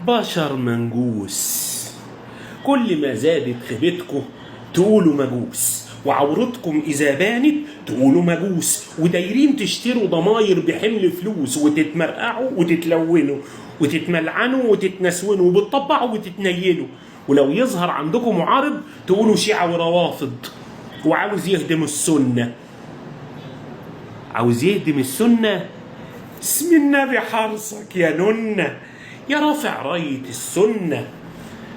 بشر منجوس، كل ما زادت خيبتكم تقولوا مجوس، وعورتكم إذا بانت تقولوا مجوس، ودايرين تشتروا ضماير بحمل فلوس، وتتمرقعوا وتتلونوا وتتملعنوا وتتنسونوا وبتطبعوا وتتنيلوا، ولو يظهر عندكم معارض تقولوا شيعة وروافض، وعاوز يهدم السنة. عاوز يهدم السنة؟ اسم النبي حرصك يا ننة، يا رافع راية السنة،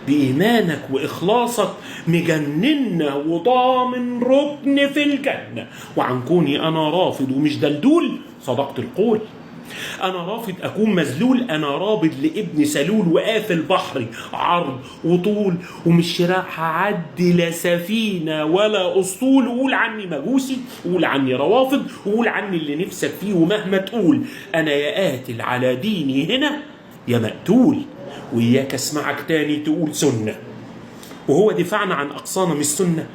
بإيمانك وإخلاصك مجننا وضامن ركن في الجنة. وعن كوني أنا رافض ومش دلدول صدقت القول، أنا رافض أكون مذلول، أنا رابض لابن سلول وقافل بحري عرض وطول، ومش راح أعدي لا سفينة ولا أسطول. وقول عني مجوسي، وقول عني روافض، وقول عني اللي نفسك فيه، ومهما تقول أنا يا قاتل على ديني هنا يا مقتول. وإياك اسمعك تاني تقول سنة. وهو دفاعنا عن أقصانا مش سنة؟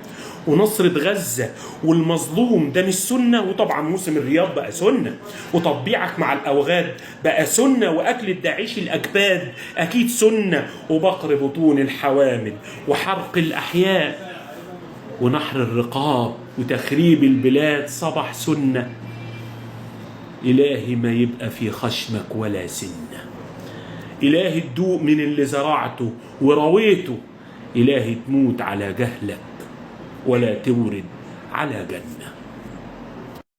ونصرة غزة والمظلوم ده مش سنة؟ وطبعا موسم الرياض بقى سنة، وتطبيعك مع الأوغاد بقى سنة، وأكل الداعش الأكباد أكيد سنة، وبقر بطون الحوامل وحرق الأحياء ونحر الرقاب وتخريب البلاد صبح سنة. إلهي ما يبقى في خشمك ولا سنة، إلهي تدوق من اللي زرعته ورويته، إلهي تموت على جهلك ولا تورد على جنة.